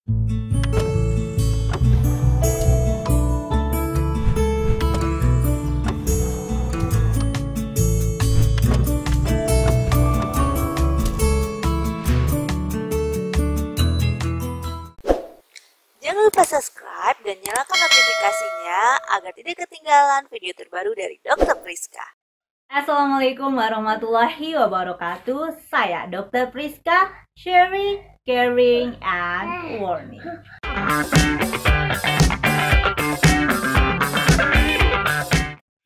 Jangan lupa subscribe dan nyalakan notifikasinya agar tidak ketinggalan video terbaru dari Dr. Priska. Assalamualaikum warahmatullahi wabarakatuh. Saya Dr. Priska, sharing, caring, and warning.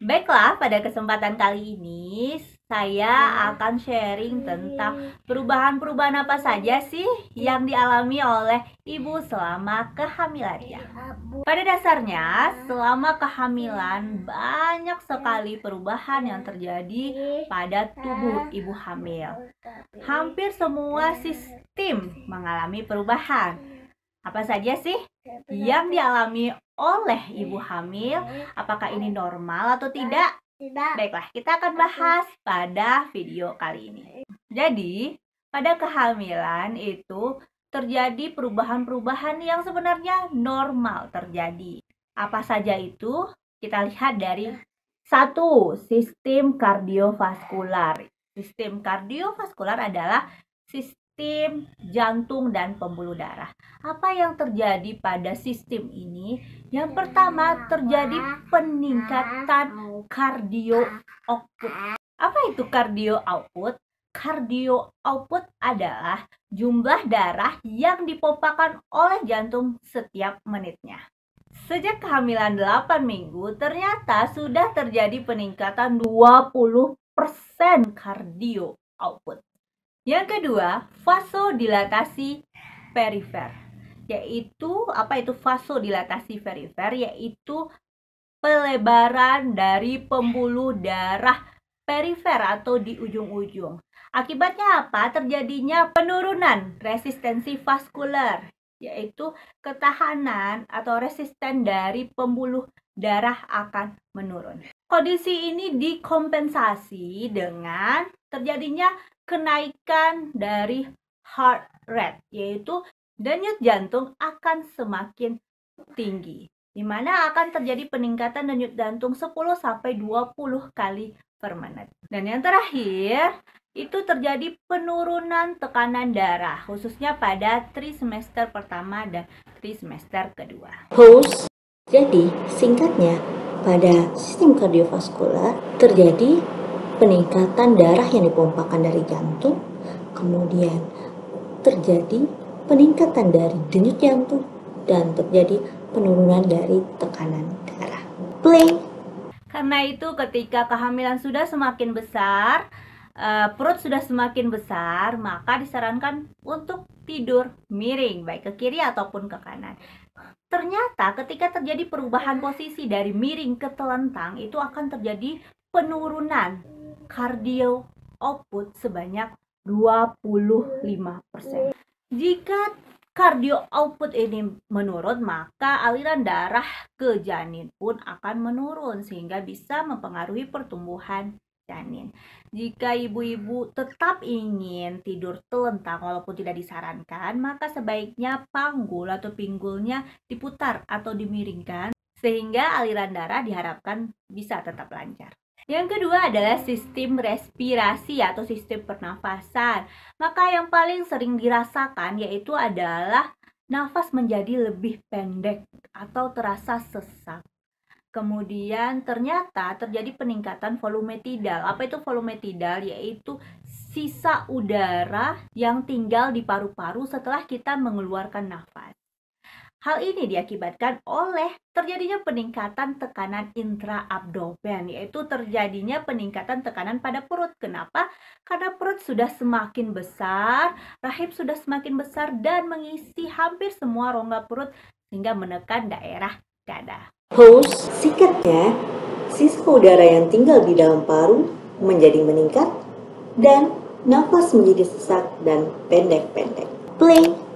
Baiklah, pada kesempatan kali ini saya akan sharing tentang perubahan-perubahan apa saja sih yang dialami oleh ibu selama kehamilannya. Pada dasarnya, selama kehamilan banyak sekali perubahan yang terjadi pada tubuh ibu hamil. Hampir semua sistem mengalami perubahan. Apa saja sih yang dialami oleh ibu hamil? Apakah ini normal atau tidak? Baiklah, kita akan bahas pada video kali ini. Jadi, pada kehamilan itu terjadi perubahan-perubahan yang sebenarnya normal terjadi. Apa saja itu? Kita lihat dari satu, sistem kardiovaskular. Sistem kardiovaskular adalah sistem jantung dan pembuluh darah. Apa yang terjadi pada sistem ini? Yang pertama, terjadi peningkatan cardio output. Apa itu cardio output? Cardio output adalah jumlah darah yang dipompakan oleh jantung setiap menitnya. Sejak kehamilan 8 minggu, ternyata sudah terjadi peningkatan 20% cardio output. Yang kedua, vasodilatasi perifer. Yaitu, apa itu vasodilatasi perifer? Yaitu pelebaran dari pembuluh darah perifer atau di ujung-ujung. Akibatnya apa? Terjadinya penurunan resistensi vaskular, yaitu ketahanan atau resisten dari pembuluh darah akan menurun. Kondisi ini dikompensasi dengan terjadinya kenaikan dari heart rate, yaitu denyut jantung akan semakin tinggi, di mana akan terjadi peningkatan denyut jantung 10-20 kali per menit. Dan yang terakhir, itu terjadi penurunan tekanan darah, khususnya pada trimester pertama dan trimester kedua. Jadi, singkatnya, pada sistem kardiovaskular terjadi peningkatan darah yang dipompakan dari jantung, kemudian terjadi peningkatan dari denyut jantung, dan terjadi penurunan dari tekanan darah. Play. Karena itu ketika kehamilan sudah semakin besar, perut sudah semakin besar, maka disarankan untuk tidur miring, baik ke kiri ataupun ke kanan. Ternyata ketika terjadi perubahan posisi dari miring ke telentang, itu akan terjadi penurunan cardio output sebanyak 25%. Jika cardio output ini menurun, maka aliran darah ke janin pun akan menurun sehingga bisa mempengaruhi pertumbuhan janin. Jika ibu-ibu tetap ingin tidur telentang walaupun tidak disarankan, maka sebaiknya panggul atau pinggulnya diputar atau dimiringkan sehingga aliran darah diharapkan bisa tetap lancar. Yang kedua adalah sistem respirasi atau sistem pernafasan. Maka yang paling sering dirasakan yaitu adalah nafas menjadi lebih pendek atau terasa sesak. Kemudian ternyata terjadi peningkatan volume tidal. Apa itu volume tidal? Yaitu sisa udara yang tinggal di paru-paru setelah kita mengeluarkan nafas. Hal ini diakibatkan oleh terjadinya peningkatan tekanan intraabdomen, yaitu terjadinya peningkatan tekanan pada perut. Kenapa? Karena perut sudah semakin besar, rahim sudah semakin besar dan mengisi hampir semua rongga perut sehingga menekan daerah dada. Singkatnya, sisa udara yang tinggal di dalam paru menjadi meningkat dan nafas menjadi sesak dan pendek-pendek. Play.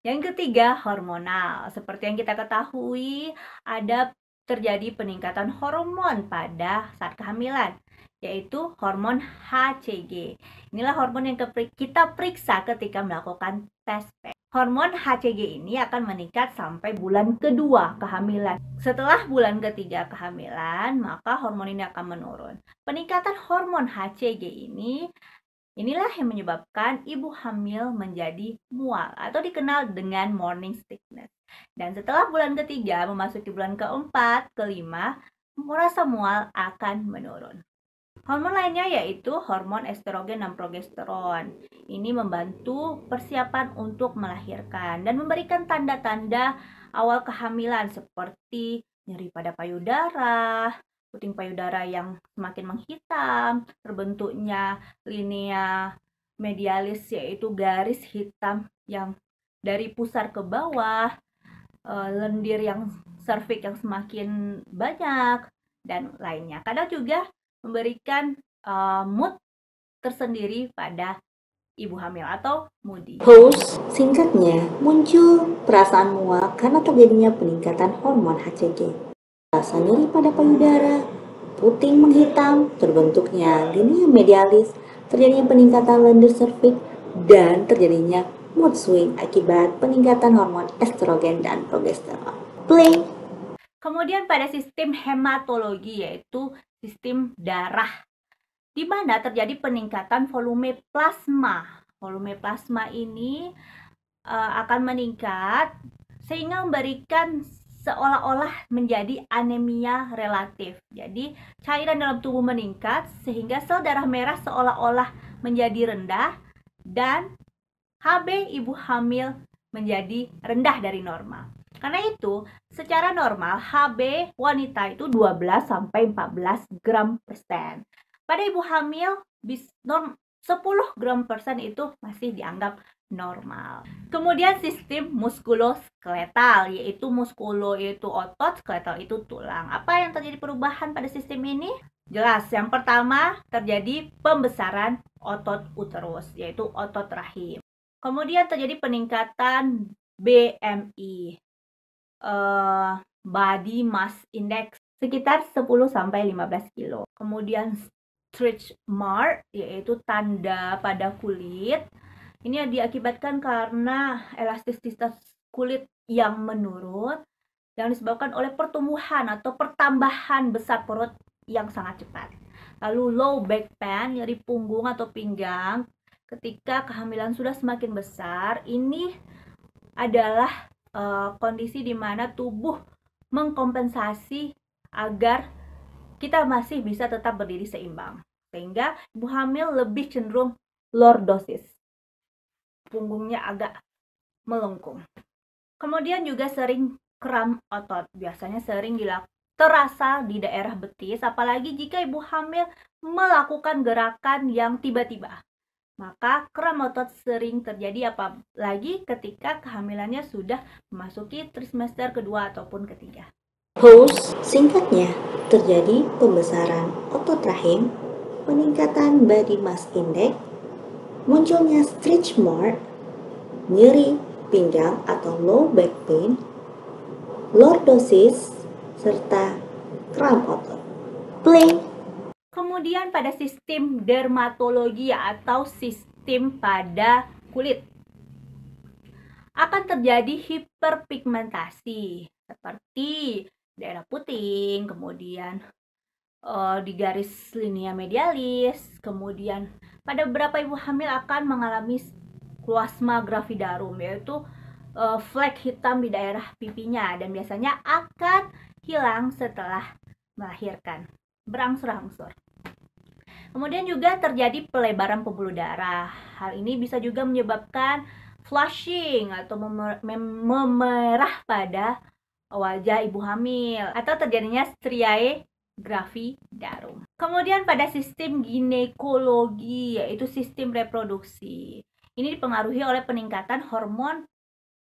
Yang ketiga, hormonal. Seperti yang kita ketahui, ada terjadi peningkatan hormon pada saat kehamilan, yaitu hormon HCG. Inilah hormon yang kita periksa ketika melakukan tes. Hormon HCG ini akan meningkat sampai bulan kedua kehamilan. Setelah bulan ketiga kehamilan, maka hormon ini akan menurun. Peningkatan hormon HCG inilah yang menyebabkan ibu hamil menjadi mual atau dikenal dengan morning sickness. Dan setelah bulan ketiga memasuki bulan keempat, kelima, rasa mual akan menurun. Hormon lainnya yaitu hormon estrogen dan progesteron. Ini membantu persiapan untuk melahirkan dan memberikan tanda-tanda awal kehamilan seperti nyeri pada payudara, puting payudara yang semakin menghitam, terbentuknya linea medialis yaitu garis hitam yang dari pusar ke bawah, lendir yang serviks yang semakin banyak, dan lainnya. Kadang juga memberikan mood tersendiri pada ibu hamil atau moody. Host, singkatnya, muncul perasaan mual karena terjadinya peningkatan hormon HCG. Rasa nyeri pada payudara, puting menghitam, terbentuknya linea medialis, terjadinya peningkatan lendir serviks, dan terjadinya mood swing akibat peningkatan hormon estrogen dan progesteron. Play. Kemudian pada sistem hematologi yaitu sistem darah, di mana terjadi peningkatan volume plasma. Volume plasma ini akan meningkat sehingga memberikan seolah-olah menjadi anemia relatif. Jadi cairan dalam tubuh meningkat sehingga sel darah merah seolah-olah menjadi rendah dan HB ibu hamil menjadi rendah dari normal. Karena itu, secara normal HB wanita itu 12 sampai 14 gram persen. Pada ibu hamil 10 gram persen itu masih dianggap normal. Kemudian sistem muskuloskeletal, yaitu muskulo itu otot, skeletal itu tulang. Apa yang terjadi perubahan pada sistem ini? Jelas, yang pertama terjadi pembesaran otot uterus, yaitu otot rahim. Kemudian terjadi peningkatan BMI, Body Mass Index, sekitar 10-15 kilo. Kemudian stretch mark, yaitu tanda pada kulit. Ini diakibatkan karena elastisitas kulit yang menurun yang disebabkan oleh pertumbuhan atau pertambahan besar perut yang sangat cepat. Lalu low back pain, nyeri punggung atau pinggang ketika kehamilan sudah semakin besar. Ini adalah kondisi di mana tubuh mengkompensasi agar kita masih bisa tetap berdiri seimbang, sehingga ibu hamil lebih cenderung lordosis, punggungnya agak melengkung. Kemudian juga sering kram otot, biasanya sering terasa di daerah betis, apalagi jika ibu hamil melakukan gerakan yang tiba-tiba. Maka kram otot sering terjadi apalagi ketika kehamilannya sudah memasuki trimester kedua ataupun ketiga. Host, singkatnya, terjadi pembesaran otot rahim, peningkatan body mass index, munculnya stretch mark, nyeri pinggang atau low back pain, lordosis, serta kram otot. Play. Kemudian pada sistem dermatologi atau sistem pada kulit akan terjadi hiperpigmentasi seperti daerah puting, kemudian di garis linea medialis, kemudian pada beberapa ibu hamil akan mengalami chloasma gravidarum, yaitu flek hitam di daerah pipinya, dan biasanya akan hilang setelah melahirkan, berangsur-angsur. Kemudian juga terjadi pelebaran pembuluh darah. Hal ini bisa juga menyebabkan flushing atau memerah pada wajah ibu hamil atau terjadinya striae gravidarum. Kemudian pada sistem ginekologi, yaitu sistem reproduksi. Ini dipengaruhi oleh peningkatan hormon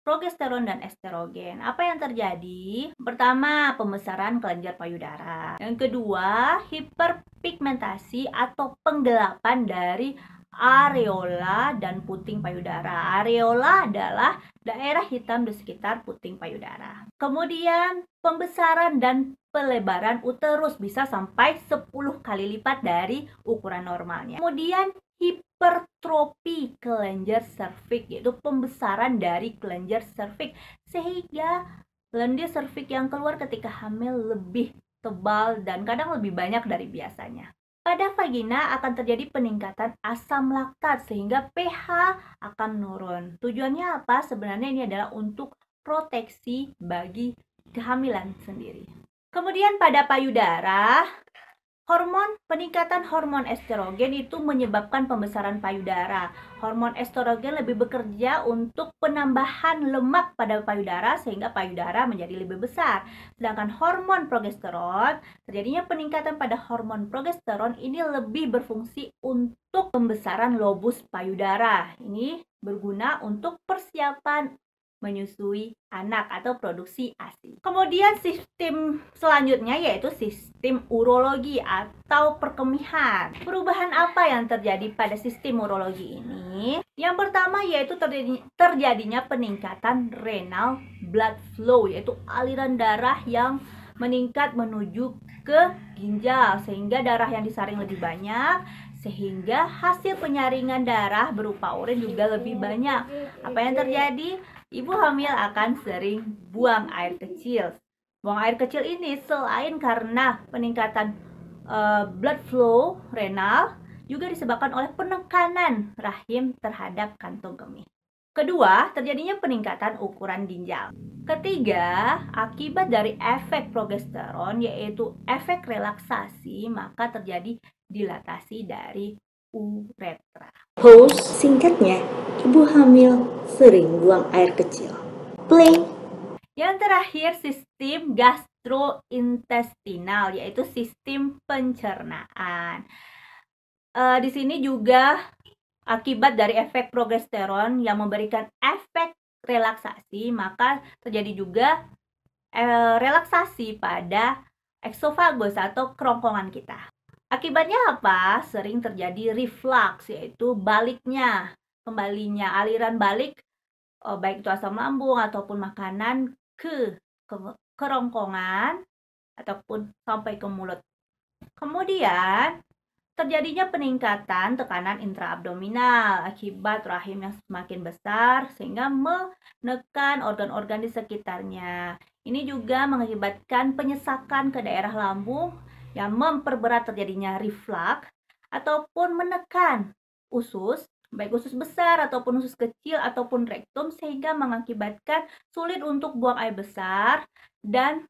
progesteron dan estrogen. Apa yang terjadi? Pertama, pembesaran kelenjar payudara. Yang kedua, hiperpigmentasi atau penggelapan dari areola dan puting payudara. Areola adalah daerah hitam di sekitar puting payudara. Kemudian pembesaran dan pelebaran uterus bisa sampai 10 kali lipat dari ukuran normalnya. Kemudian hipertrofi kelenjar serviks, yaitu pembesaran dari kelenjar serviks, sehingga lendir serviks yang keluar ketika hamil lebih tebal dan kadang lebih banyak dari biasanya. Pada vagina akan terjadi peningkatan asam laktat sehingga pH akan menurun. Tujuannya apa? Sebenarnya ini adalah untuk proteksi bagi kehamilan sendiri. Kemudian pada payudara, peningkatan hormon estrogen itu menyebabkan pembesaran payudara. Hormon estrogen lebih bekerja untuk penambahan lemak pada payudara sehingga payudara menjadi lebih besar. Sedangkan hormon progesteron, terjadinya peningkatan pada hormon progesteron ini lebih berfungsi untuk pembesaran lobus payudara. Ini berguna untuk persiapan menyusui anak atau produksi ASI. Kemudian sistem selanjutnya yaitu sistem urologi atau perkemihan. Perubahan apa yang terjadi pada sistem urologi ini? Yang pertama yaitu terjadinya peningkatan renal blood flow, yaitu aliran darah yang meningkat menuju ke ginjal sehingga darah yang disaring lebih banyak, sehingga hasil penyaringan darah berupa urin juga lebih banyak. Apa yang terjadi? Ibu hamil akan sering buang air kecil. Buang air kecil ini selain karena peningkatan blood flow renal, juga disebabkan oleh penekanan rahim terhadap kantong kemih. Kedua, terjadinya peningkatan ukuran ginjal. Ketiga, akibat dari efek progesteron yaitu efek relaksasi, maka terjadi dilatasi dari uretra. Pause singkatnya, ibu hamil sering buang air kecil. Play. Yang terakhir, sistem gastrointestinal, yaitu sistem pencernaan. Di sini juga akibat dari efek progesteron yang memberikan efek relaksasi, maka terjadi juga relaksasi pada eksofagus atau kerongkongan kita. Akibatnya apa? Sering terjadi reflux, yaitu kembalinya aliran balik, baik itu asam lambung ataupun makanan ke kerongkongan ataupun sampai ke mulut. Kemudian terjadinya peningkatan tekanan intraabdominal akibat rahim yang semakin besar sehingga menekan organ-organ di sekitarnya. Ini juga mengakibatkan penyesakan ke daerah lambung yang memperberat terjadinya reflux ataupun menekan usus, baik usus besar ataupun usus kecil ataupun rektum, sehingga mengakibatkan sulit untuk buang air besar dan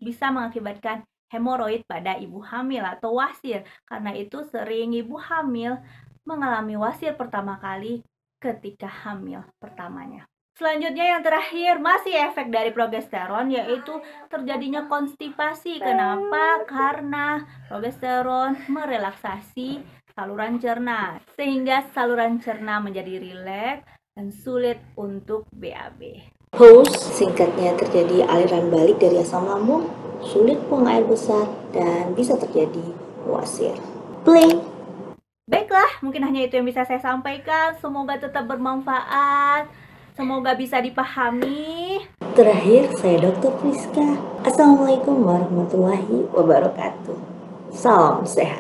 bisa mengakibatkan hemoroid pada ibu hamil atau wasir. Karena itu sering ibu hamil mengalami wasir pertama kali ketika hamil pertamanya. Selanjutnya yang terakhir masih efek dari progesteron, yaitu terjadinya konstipasi. Kenapa? Karena progesteron merelaksasi saluran cerna sehingga saluran cerna menjadi rileks dan sulit untuk BAB. Pause singkatnya, terjadi aliran balik dari asam lambung, sulit buang air besar, dan bisa terjadi wasir. Play. Baiklah, mungkin hanya itu yang bisa saya sampaikan. Semoga tetap bermanfaat. Semoga bisa dipahami. Terakhir, saya Dr. Priska. Assalamualaikum warahmatullahi wabarakatuh. Salam sehat.